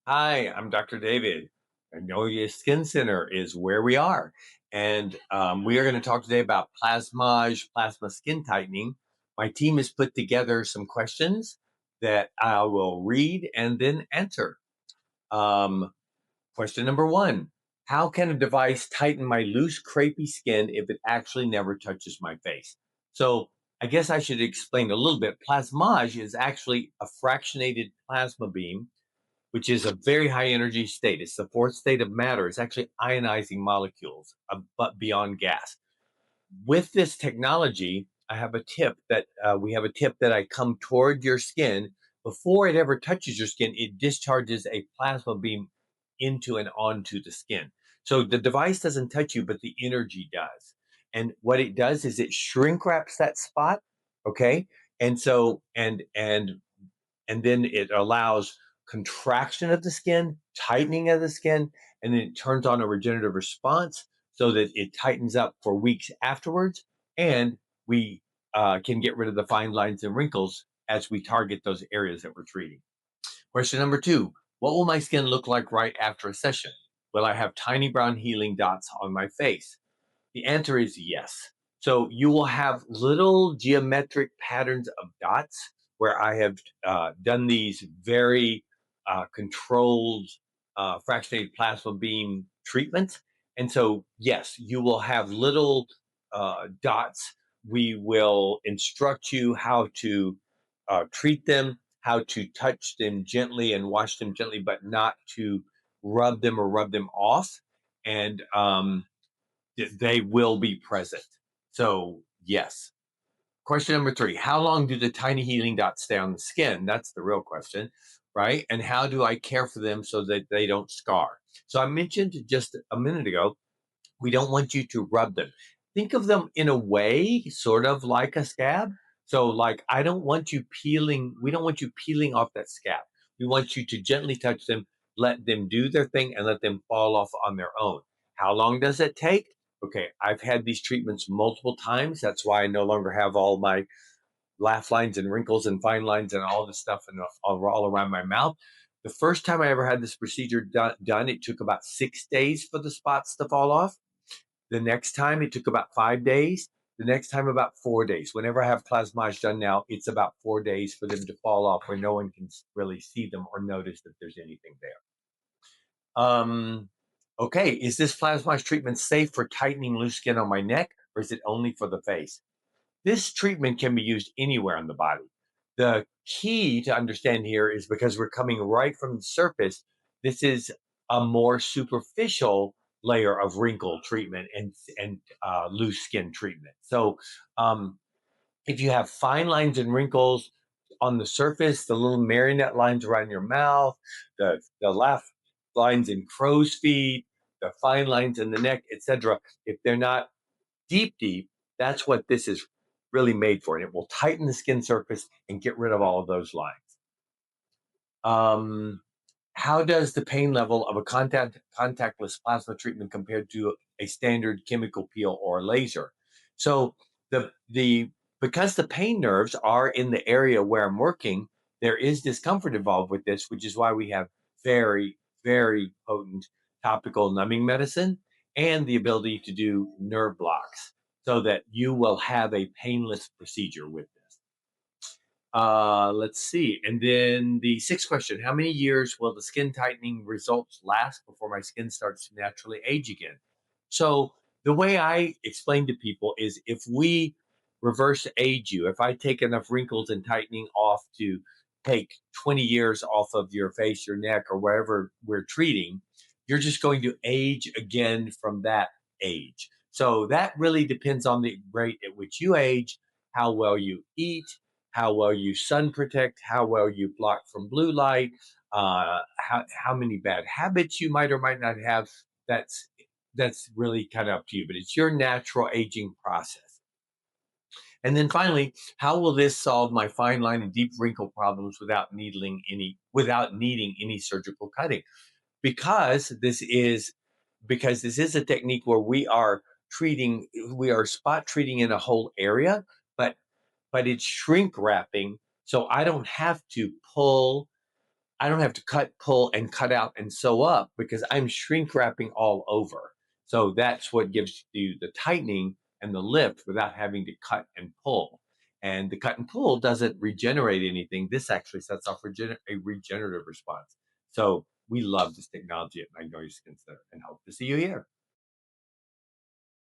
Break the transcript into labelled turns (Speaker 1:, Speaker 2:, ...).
Speaker 1: Hi, I'm Dr. David. Magnolia Skin Center is where we are. And we are going to talk today about Plasmage plasma skin tightening. My team has put together some questions that I will read and then answer. Um, Question number one: how can a device tighten my loose, crepey skin if it actually never touches my face? So I guess I should explain a little bit. Plasmage is actually a fractionated plasma beam, which is a very high energy state. It's the fourth state of matter. It's actually ionizing molecules, but beyond gas. With this technology, I have a tip that we have a tip that I come toward your skin. Before it ever touches your skin, it discharges a plasma beam into and onto the skin. So the device doesn't touch you, but the energy does. And what it does is it shrink wraps that spot. Okay. And so, and then it allows contraction of the skin, tightening of the skin, and then it turns on a regenerative response so that it tightens up for weeks afterwards. And we can get rid of the fine lines and wrinkles as we target those areas that we're treating. Question number two: what will my skin look like right after a session? Will I have tiny brown healing dots on my face? The answer is yes. So you will have little geometric patterns of dots where I have done these very controlled fractionated plasma beam treatments. And so, yes, you will have little dots. We will instruct you how to treat them, how to touch them gently and wash them gently, but not to rub them or rub them off. And they will be present. So, yes. Question number three: how long do the tiny healing dots stay on the skin? That's the real question, right? And how do I care for them so that they don't scar? So, I mentioned just a minute ago, we don't want you to rub them. Think of them in a way, sort of like a scab. So, like, we don't want you peeling off that scab. We want you to gently touch them, let them do their thing, and let them fall off on their own. How long does it take? Okay, I've had these treatments multiple times. That's why I no longer have all my laugh lines and wrinkles and fine lines and all this stuff all around my mouth. The first time I ever had this procedure done, it took about 6 days for the spots to fall off. The next time it took about 5 days. The next time about 4 days. Whenever I have plasmage done now, it's about 4 days for them to fall off where no one can really see them or notice that there's anything there. Okay, is this plasmage treatment safe for tightening loose skin on my neck, or is it only for the face? This treatment can be used anywhere on the body. The key to understand here is because we're coming right from the surface, this is a more superficial layer of wrinkle treatment and loose skin treatment. So, if you have fine lines and wrinkles on the surface, the little marionette lines around your mouth, the laugh lines in crow's feet, the fine lines in the neck, etc., if they're not deep, that's what this is really made for. And it will tighten the skin surface and get rid of all of those lines. Um, how does the pain level of a contactless plasma treatment compare to a standard chemical peel or laser? So the because the pain nerves are in the area where I'm working, there is discomfort involved with this, which is why we have very, very potent topical numbing medicine and the ability to do nerve blocks so that you will have a painless procedure with this. Let's see. And then the sixth question: how many years will the skin tightening results last before my skin starts to naturally age again? So, the way I explain to people is if we reverse age you, if I take enough wrinkles and tightening off to take 20 years off of your face, your neck, or wherever we're treating, you're just going to age again from that age. So, that really depends on the rate at which you age, how well you eat, how well you sun protect, how well you block from blue light, how many bad habits you might or might not have. That's that's really kind of up to you, but it's your natural aging process. And then finally, how will this solve my fine line and deep wrinkle problems without needing any surgical cutting? Because this is a technique where we are spot treating in a whole area, but it's shrink wrapping, so I don't have to pull. I don't have to cut, pull, and cut out and sew up because I'm shrink wrapping all over. So that's what gives you the tightening and the lift without having to cut and pull. And the cut and pull doesn't regenerate anything. This actually sets off a regenerative response. So we love this technology at Magnolia Skin Center and hope to see you here.